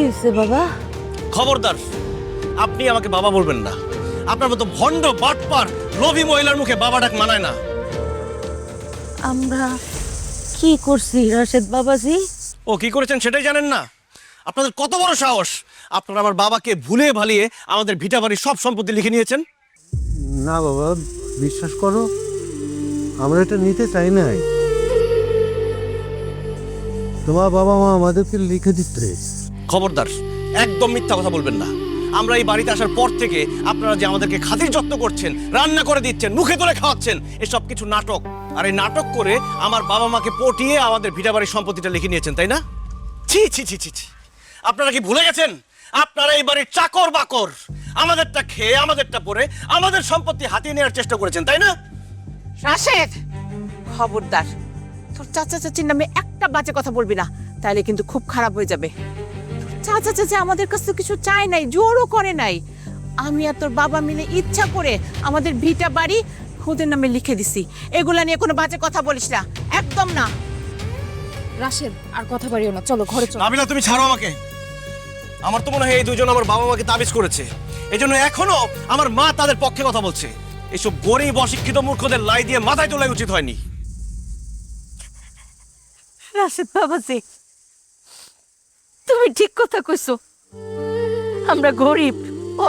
হয়েছে বাবা? খবরদার, আপনি আমাকে বাবা বলবেন না। আপনার মতো ভণ্ড বাটপার লোভী মহিলার মুখে বাবা ডাক মানায় না। আমরা কি করছি রাশেদ বাবাজি? ও কি করেছেন সেটাই জানেন না? আপনাদের কত বড় সাহস! আপনারা আমার বাবাকে ভুলে ভালিয়ে আমাদের ভিটা বাড়ির সব সম্পত্তি লিখে নিয়েছেন। না বাবা, বিশ্বাস করো, আমরা এটা নিতে চাই নাই। তোমার বাবা মা আমাদেরকে লিখে দিতে। খবরদার, একদম মিথ্যা কথা বলবেন না। আমরা এই বাড়িতে আসার পর থেকে আপনারা যে আমাদেরকে খাতির যত্ন করছেন, রান্না করে দিচ্ছেন, মুখে তুলে খাওয়াচ্ছেন, এসব কিছু নাটক। আর এই নাটক করে আমার বাবা মাকে পটিয়ে আমাদের ভিটা বাড়ির সম্পত্তিটা লিখে নিয়েছেন, তাই না? ছি ছি ছি ছি ছি! আপনারা কি ভুলে গেছেন আপনারা এই বাড়ির চাকর বাকর? আমাদেরটা খেয়ে, আমাদেরটা পরে, আমাদের সম্পত্তি হাতিয়ে নেওয়ার চেষ্টা করেছেন, তাই না? রাশেদ, খবরদার, তোর চাচা চাচির নামে একটা বাজে কথা বলবি না, তাহলে কিন্তু খুব খারাপ হয়ে যাবে। তোর চাচা চাচি আমাদের কাছে কিছু চায় নাই, জোরও করে নাই। আমি আর তোর বাবা মিলে ইচ্ছা করে আমাদের ভিটা বাড়ি ওদের নামে লিখে দিছি। এগুলা নিয়ে কোনো বাজে কথা বলিস না, একদম না। রাশেদ, আর কথা বাড়িও না, চলো ঘরে চলো। নাবিলা, তুমি ছাড়ো আমাকে। আমার তো মনে হয় এই দুজন আমার বাবা মাকে তাবিজ করেছে। এই জন্য এখনো আমার মা তাদের পক্ষে কথা বলছে। এসব গরিব অশিক্ষিত মূর্খদের লাই দিয়ে মাথায় তোলা উচিত হয়নি। রাশেদ বাবাজি, তুমি ঠিক কথা কইছো। আমরা গরিব,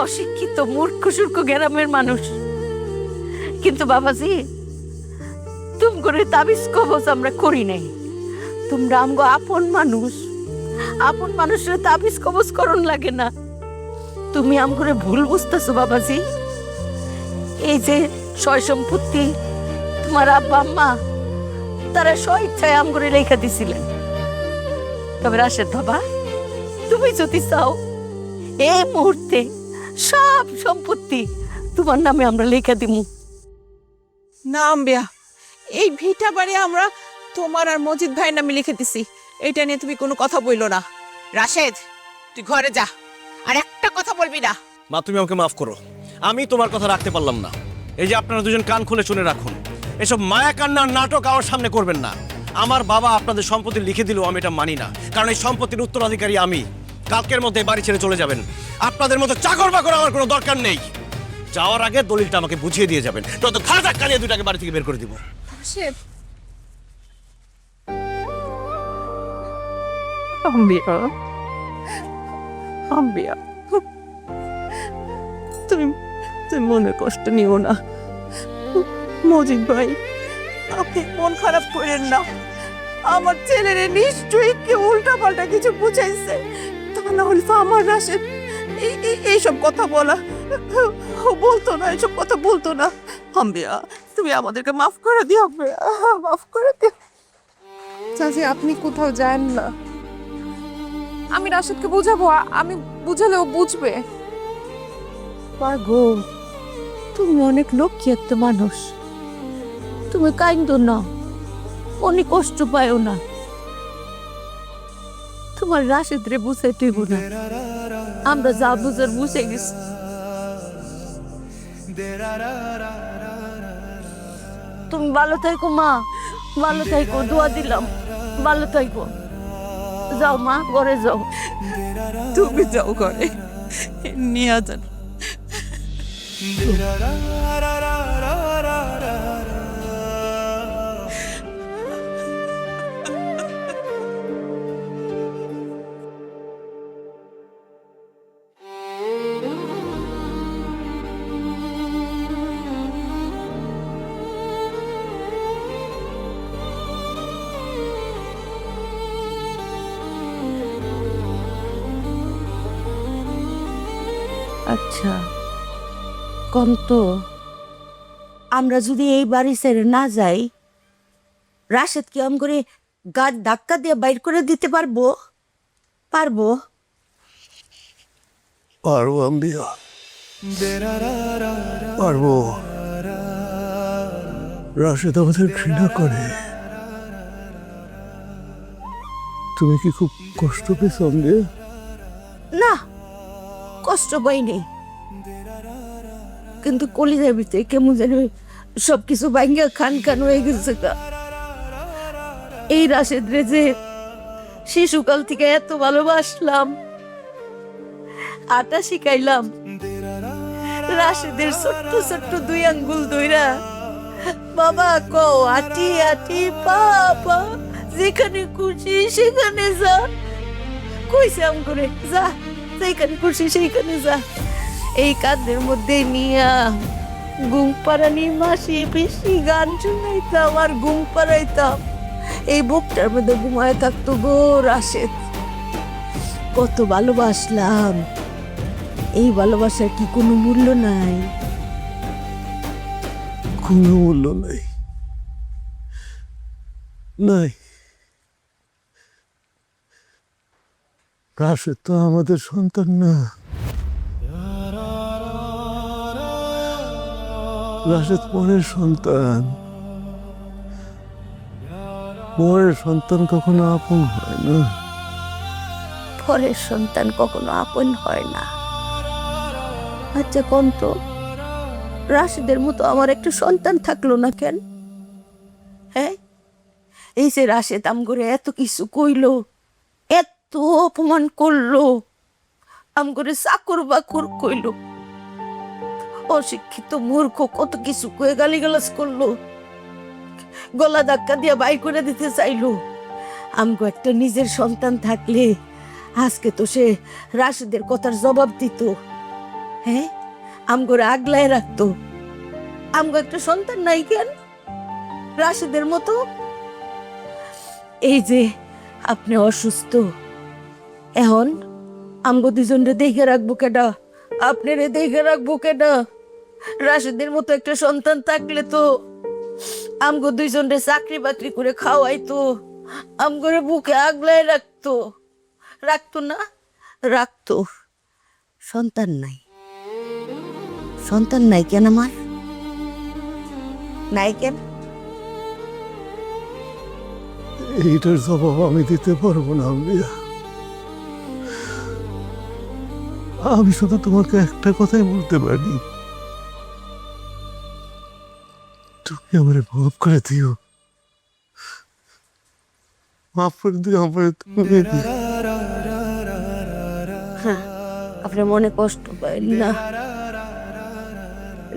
অশিক্ষিত, মূর্খ সূর্খ গ্রামের মানুষ, কিন্তু বাবাজি তুমি করে তাবিজ কবজ আমরা করি নাই। তোমরা আমগো আপন মানুষ, আপন মানুষের তাবিজ কবজ করন লাগে না। তুমি আমগরে ভুল বুঝতেছো বাবাজি। এই যে সয় সম্পত্তি তোমার আব্বা আম্মা তারা স্বেচ্ছায় আমগরে লেখা দিছিলেন। তবে রাশেদ বাবা, তুমি যদি চাও এই মুহূর্তে সব সম্পত্তি তোমার নামে আমরা লেখা দিমু। না আম্বিয়া, এই ভিটা বাড়ি আমরা তোমার আর মজিদ ভাইয়ের নামে লিখে দিছি। এটা নিয়ে তুমি কোনো কথা বইলো না। রাশেদ, তুই ঘরে যা, আর একটা কথা বলবি না। মা, তুমি আমাকে মাফ করো, আমি তোমার কথা রাখতে পারলাম না। এই যে আপনারা দুজন কান খুলে শুনে রাখুন, এসব মায়া কান্নার নাটক আমার সামনে করবেন না। আমার বাবা আপনাদের সম্পত্তি লিখে দিলেও আমি এটা মানি না, কারণ এই সম্পত্তির উত্তরাধিকারী আমি। কালকের মধ্যে বাড়ি ছেড়ে চলে যাবেন। আপনাদের মতো চাকর বাকর আমার কোনো দরকার নেই। যাওয়ার আগে দলিলটা আমাকে বুঝিয়ে দিয়ে যাবেন, নয়তো খাজা কালিয়ে দুটাকে বাড়ি থেকে বের করে দিব। রাশেদ, আম্বিয়া, আম্বিয়া, তুমি তুমি মনে কষ্ট নিও না। মজিদ ভাই, আপনি মন খারাপ করেন না। আমার ছেলেরে নিশ্চয়ই কেউ উল্টা পাল্টা কিছু বুঝাইছে, তা না হলে তো আমার রাশেদ এইসব কথা বলা বলতো না, এইসব কথা বলতো না। আম্বিয়া, তুমি আমাদেরকে মাফ করে দিও। আম্বিয়া, মাফ করে দিও। চাচি আপনি কোথাও যান না, আমি রাশেদকে বুঝাবো, আমি বুঝালেও বুঝবে। পাগো, তুমি অনেক লক্ষ্মী একটা মানুষ, তুমি কাইন্দ না, অনেক কষ্ট পায়ও না। তোমার রাশেদ রে বুঝাইতে হইব না, আমরা যা বুঝার বুঝে গেছি। তুমি ভালো থাকো মা, ভালো থাকো, দোয়া দিলাম, ভালো থাকো। যাও মা, ঘরে যাও। তুমি যাও ঘরে, নিয়ে যান। আচ্ছা কন্ত, আমরা যদি এই বাড়ি ছেড়ে না যাই, রাশেদ কি আম করে গাছ ধাক্কা দিয়ে বাইর করে দিতে পারবো? পারবো? পারবো আম্বিয়া, পারবো। রাশেদ আমাদের ঘৃণা করে। তুমি কি খুব কষ্ট পেয়েছ আম্বিয়া? না, কষ্ট পাইনি, কিন্তু কলিজার ভিতরে কেমন যেন সবকিছু ভাঙ্গা খান খান হয়ে গেছে। এই রাশেদ রে যে শিশুকাল থেকে এত ভালোবাসলাম, আটা শিখাইলাম, রাশেদের ছোট্ট ছোট্ট 2 আঙ্গুল ধইরা বাবা কও আটি আটি পাপা, যেখানে খুশি সেখানে যা। কইছে আম করে যা, যেখানে খুশি সেইখানে যা। এই কাঁধের মধ্যে নিয়া ঘুম পাড়ানি মাসি পিসি গান শুনাইতাম আর ঘুম পাড়াইতাম। এই বুকটার মধ্যে ঘুমায় থাকতো গো রাশেদ। কত ভালোবাসলাম। এই ভালোবাসার কি কোনো মূল্য নাই? কোনো মূল্য নাই, নাই। রাশেদ তো আমাদের সন্তান না। রাশেদ পরের সন্তান। পরের সন্তান কখনো আপন হয় না। পরের সন্তান কখনো আপন হয় না। আচ্ছা কোন তো, রাশেদের মতো আমার একটা সন্তান থাকলো না কেন? হ্যাঁ, এই যে রাশেদ আমগরে এত কিছু কইলো, এত অপমান করলো, আমগরে চাকর বাকর কইলো, অশিক্ষিত মূর্খ কত কিছু কয়ে গালিগালাজ করলো, গলা ধাক্কা দিয়া বাই করে দিতে চাইলো। আমগো একটা নিজের সন্তান থাকলে আজকে তো সে রাশেদের কথার জবাব দিত। হ্যাঁ, আমগরে আগলায় রাখতো। আমগো একটা সন্তান নাই কেন রাশেদের মতো? এই যে আপনি অসুস্থ, এখন আমগো 2 জনরে দেখে রাখবো কেডা? আপনারে দেখে রাখবো কেডা? রাশেদের মতো একটা সন্তান থাকলে তো আমগো 2 জনরে চাকরি বাকরি করে খাওয়াইতো, আমগরে বুকে আগলায় রাখতো। রাখতো না? রাখতো। সন্তান নাই, সন্তান নাই কেন আমার? নাই কেন? এইটার জবাব আমি দিতে পারবো না আম্বিয়া। আমি শুধু তোমাকে একটা কথাই বলতে পারি, তুমি আমারে মাফ করে দিও, মাফ করে দিও আমারে তুমি। আপনি মনে কষ্ট পাইন না।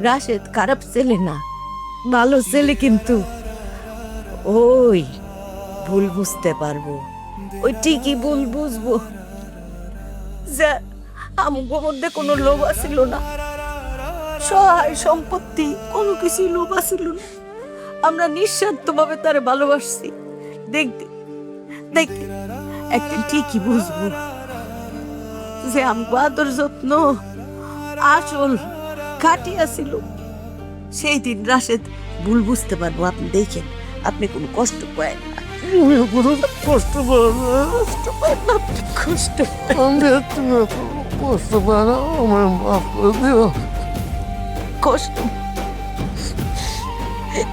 রাশেদ খারাপ ছেলে না, ভালো ছেলে, কিন্তু ওই ভুল বুঝতে পারবো, ওই ঠিকই ভুল বুঝবো যে আমগো মধ্যে কোনো লোভ ছিল না, সহায় সম্পত্তি কোনো কিছু লোভ ছিল না। আমরা নিঃস্বার্থভাবে তারে ভালোবাসছি। দেখতে দেখতে একদিন ঠিকই বুঝবো যে আমগো আদর যত্ন আসল খাটিয়া ছিল। সেই দিন রাশেদ ভুল বুঝতে পারবো। আপনি দেখেন, আপনি কোনো কষ্ট পায় না। তুমি কোনো কষ্ট পাও না, কষ্ট পায় না, আপনি কষ্ট পায় না। আম্বিয়া তুমি কষ্ট পাও না, আমার মাফ করে দিও। কষ্ট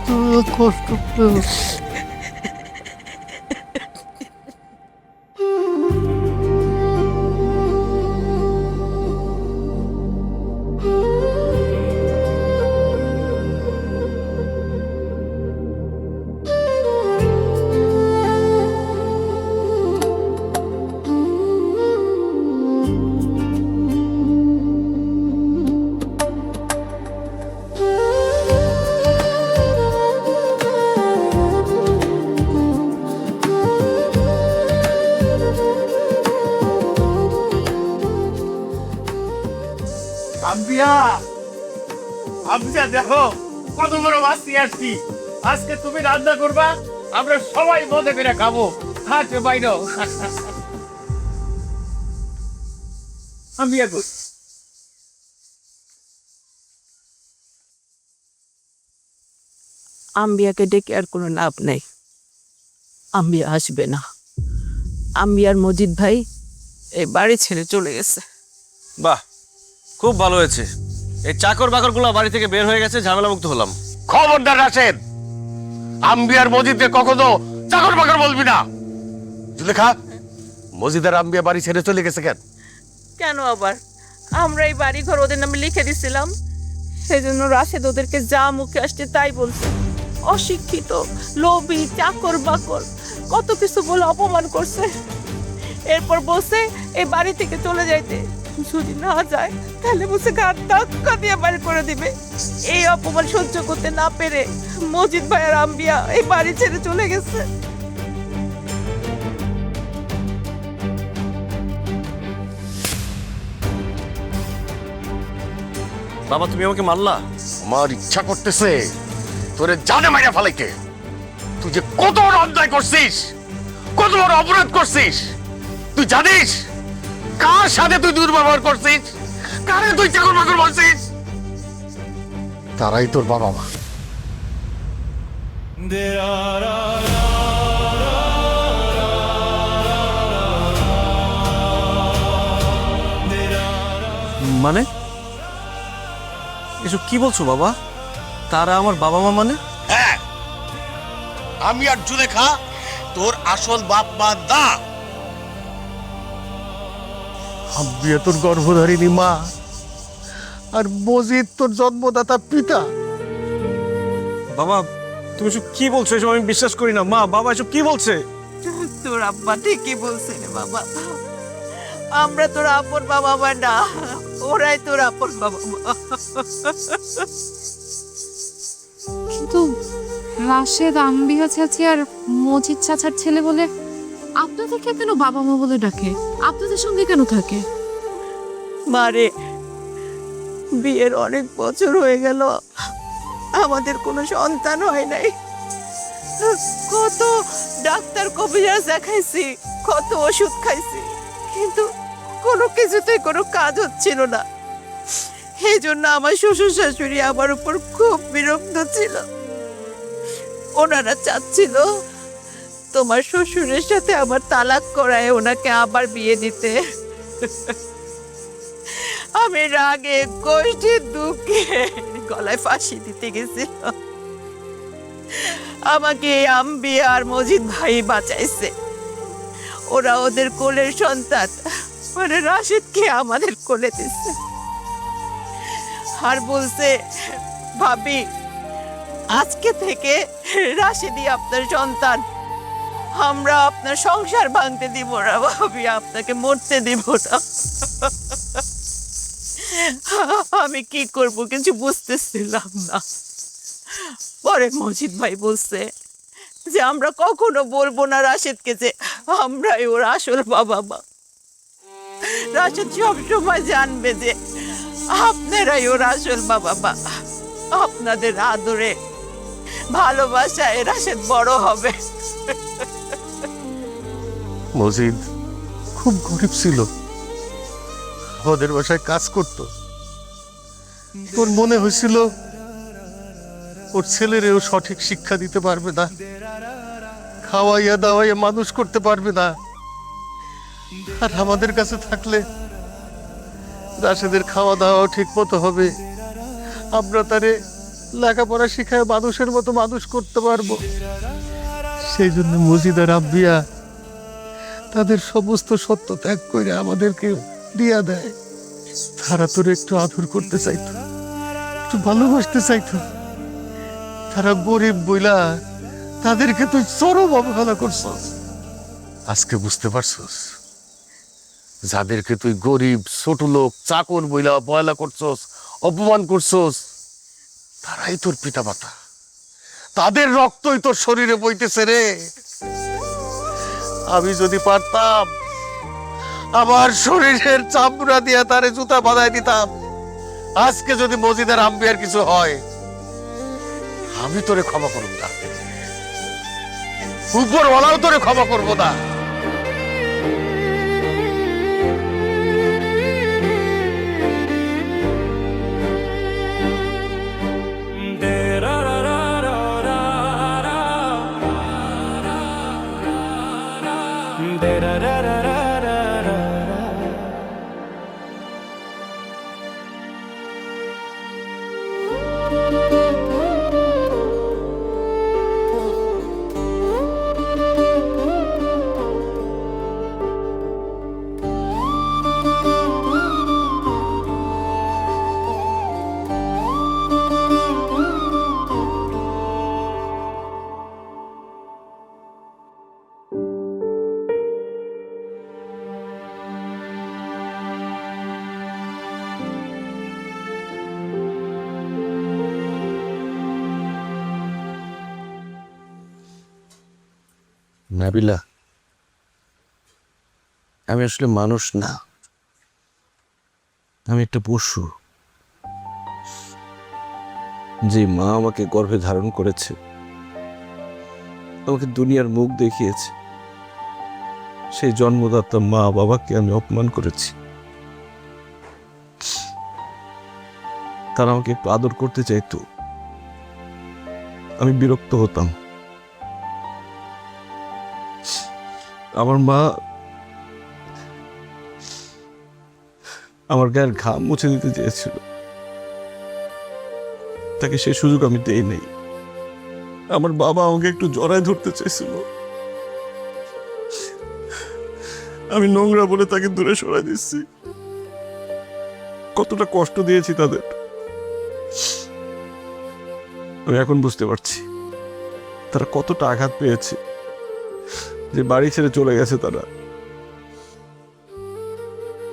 তুমি কষ্ট পেও। আম্বিয়া, আম্বিয়া দেখো কত বড় মাছ নিয়ে আসছি। আজকে তুমি রান্না করবা, আমরা সবাই মজা করে খাবো। হাতে বাইরো আম্বিয়া কই? আম্বিয়াকে ডেকে আর কোনো লাভ নেই। আম্বিয়া আসবে না। আম্বিয়ার মজিদ ভাই এই বাড়ি ছেড়ে চলে গেছে। বাহ, খুব ভালো হয়েছে। এই চাকর বাকর গুলো বাড়ি থেকে বের হয়ে গেছে, ঝামেলা মুক্ত হলাম। খবরদার রাশেদ, আম্বিয়ার মজিদকে কখনো চাকর বাকর বলবি না। জুলেখা, মজিদার আম্বিয়া বাড়ি ছেড়ে চলে গেছে কেন? কেন আবার? আমরা এই বাড়ি ঘর ওদের নামে লিখে দিছিলাম, সেজন্য রাশেদ ওদেরকে যা মুখে আসছে তাই বলছে। অশিক্ষিত, লোভী, চাকর বাকর কত কিছু বলে অপমান করছে। এরপর বলছে এই বাড়ি থেকে চলে যাইতে। যদি না যায় তাহলে বুঝে ঘাট ধাক্কা দিয়ে বাড়ি করে দিবে। এই অপমান সহ্য করতে না পেরে মজিদ ভাই আর আম্বিয়া এই বাড়ি ছেড়ে চলে গেছে। বাবা তুমি আমাকে মারলা? আমার ইচ্ছা করতেছে তোরে জানে মাইরা ফেলাইতে। তুই যে কত বড় অন্যায় করছিস, কত বড় অপরাধ করছিস তুই জানিস? কার সাথে তুই দুর্ব্যবহার করছিস, কারে তুই চাকর বাকর বলছিস? তারাই তোর বাবা মা। মানে এসব কি বলছো বাবা? তারা আমার বাবা মা মানে? হ্যাঁ, আমি আর জুলেখা তোর আসল বাপ মা না। আব্বিয়া তোর গর্ভধারিণী মা, আর মজিদ তোর জন্মদাতা পিতা। বাবা তুমি এসব কি বলছো? এসব আমি বিশ্বাস করি না। মা বাবা এসব কি বলছে? তোর আব্বা ঠিকই বলছে রে বাবা, আমরা তোর আপন বাবা মা না, ওরাই তোর আপন বাবা মা। কিন্তু রাশেদ আম্বিয়া চাচি আর মজিদ চাচার ছেলে বলে আপনাদেরকে কেন বাবা মা বলে ডাকে? আপনাদের সঙ্গে কেন থাকে? মারে, বিয়ের অনেক বছর হয়ে গেল, আমাদের কোনো সন্তান হয় নাই। কত ডাক্তার কবিরাজ দেখাইছি, কত ওষুধ খাইছি, কিন্তু কোনো কিছুতেই কোনো কাজ হচ্ছিল না। এই জন্য আমার শ্বশুর শাশুড়ি আমার উপর খুব বিরক্ত ছিল। ওনারা চাচ্ছিল তোমার শ্বশুরের সাথে আমার তালাক করায় ওনাকে আবার বিয়ে দিতে। আমি রাগে কষ্টে দুঃখে গলায় ফাঁসি দিতে গেছিল। আমাকে আম্বিয়া আর মজিদ ভাই বাঁচাইছে। ওরা ওদের কোলের সন্তান মানে রাশেদকে আমাদের কোলে দিচ্ছে, আর বলছে ভাবি আজকে থেকে রাশেদই আপনার সন্তান, আমরা আপনার সংসার ভাঙতে দিব না ভাবি, আপনাকে মরতে দিব না। আমি কি করব কিছু বুঝতেছিলাম না। পরে মজিদ ভাই বলছে যে আমরা কখনো বলবো না রাশেদকে যে আমরাই ওর আসল বাবা মা। রাশেদ সবসময় জানবে যে আপনারাই ওর আসল বাবা মা। আপনাদের আদরে ভালোবাসায় রাশেদ বড় হবে। মজিদ খুব গরিব ছিল, ওদের বাসায় কাজ করত। ওর মনে হয়েছিল ওর ছেলেরেও সঠিক শিক্ষা দিতে পারবে না, খাওয়াইয়া দাওয়াইয়া মানুষ করতে পারবে না, আর আমাদের কাছে থাকলে রাশেদের খাওয়া দাওয়া ঠিক মতো হবে, আমরা তারে লেখাপড়া শিখায় মানুষের মতো মানুষ করতে পারবো। সেই জন্য মজিদ আর আব্বিয়া তাদের সমস্ত সত্য ত্যাগ করে আমাদেরকে দিয়া দেয়। তারা তোর একটু আদর করতে চাইতো, একটু ভালোবাসতে চাইতো। তারা গরিব বইলা তাদেরকে তুই চরম অবহেলা করছস। আজকে বুঝতে পারছস, যাদেরকে তুই গরিব ছোট লোক চাকর বইলা অবহেলা করছস, অপমান করছস, তারাই তোর পিতা মাতা। তাদের রক্তই তোর শরীরে বইতেছে রে। আমি যদি পারতাম আমার শরীরের চামড়া দিয়া তারে জুতা বাঁধাই দিতাম। আজকে যদি মজিদের আম্বিয়ার কিছু হয়, আমি তোরে ক্ষমা করব না, উপরওয়ালাও তোরে ক্ষমা করবো না। নাবিলা, আমি আসলে মানুষ না, আমি একটা পশু। যে মা আমাকে গর্ভে ধারণ করেছে, আমাকে দুনিয়ার মুখ দেখিয়েছে, সেই জন্মদাতা মা বাবাকে আমি অপমান করেছি। তারা আমাকে একটু আদর করতে চাইতো, আমি বিরক্ত হতাম। আমার মা আমার গায়ের ঘাম মুছে দিতে চেয়েছিল, তাকে সে সুযোগ আমি দেই নাই। আমার বাবা আমাকে একটু জড়ায় ধরতে চেয়েছিল, আমি নোংরা বলে তাকে দূরে সরাই দিচ্ছি। কতটা কষ্ট দিয়েছি তাদের, আমি এখন বুঝতে পারছি তারা কতটা আঘাত পেয়েছে, যে বাড়ি ছেড়ে চলে গেছে তারা।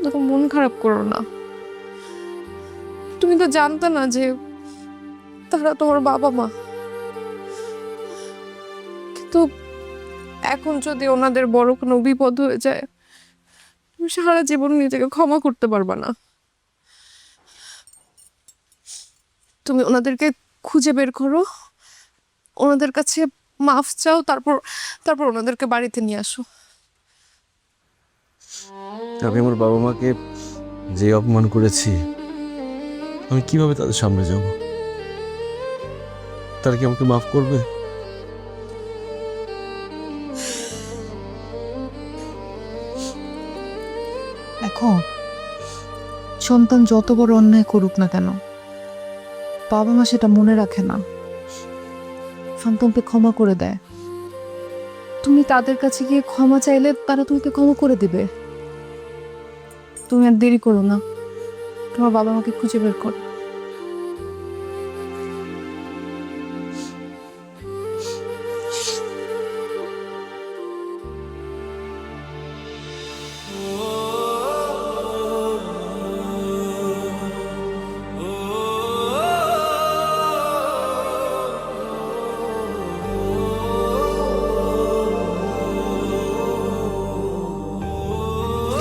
দেখো, মন খারাপ করো না। তুমি তো জানতে না যে তারা তোমার বাবা মা। কিন্তু এখন যদি ওনাদের বড় কোনো বিপদ হয়ে যায়, তুমি সারা জীবন নিজেকে ক্ষমা করতে পারবা না। তুমি ওনাদেরকে খুঁজে বের করো, ওনাদের কাছে মাফ চাও, তারপর তারপর ওনাদেরকে বাড়িতে নিয়ে আসো। আমি আমার বাবা মাকে যে অপমান করেছি, আমি কিভাবে তাদের সামনে যাব? তারা কি আমাকে মাফ করবে? দেখো, সন্তান যত বড় অন্যায় করুক না কেন, বাবা মা সেটা মনে রাখে না, সন্তানকে ক্ষমা করে দেয়। তুমি তাদের কাছে গিয়ে ক্ষমা চাইলে তারা তোমাকে ক্ষমা করে দিবে। তুমি আর দেরি করো না, তোমার বাবা মাকে খুঁজে বের করো।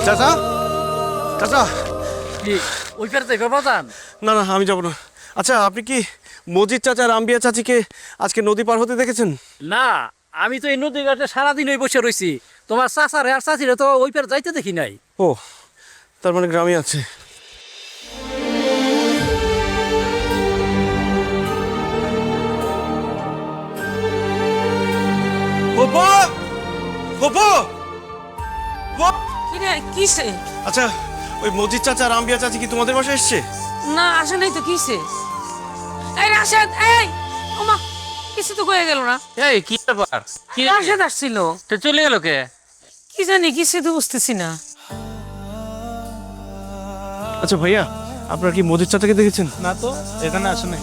চাচা, চাচা, কি ওই পারে যাইবা বাজান? না না, আমি যাব না। আচ্ছা, আপনি কি মজিদ চাচা রামবিয়া চাচিকে আজকে নদী পার হতে দেখেছেন? না, আমি তো এই নদী ঘাটে সারাদিন ওই বসে রয়েছি। তোমার চাচারে আর চাচিরে তো ওই পারে যাইতে দেখি নাই। ও, তার মানে গ্রামে আছে। Oppo, Oppo, Oppo. কিরে কিসে? আচ্ছা, ওই মজিদ চাচা রামবিয়া চাচি কি তোমাদের বাসায় এসছে? না আসে নাই তো, কিসে? এই রাশেদ, এই ওমা, কিছু তো কয়ে গেল না। এই কি ব্যাপার? কি রাশেদ আসছিল, তো চলে গেল কে? কি জানি কিসে তো বুঝতেছি না। আচ্ছা ভাইয়া, আপনারা কি মজিদ চাচাকে দেখেছেন? না তো, এখানে আসে নাই।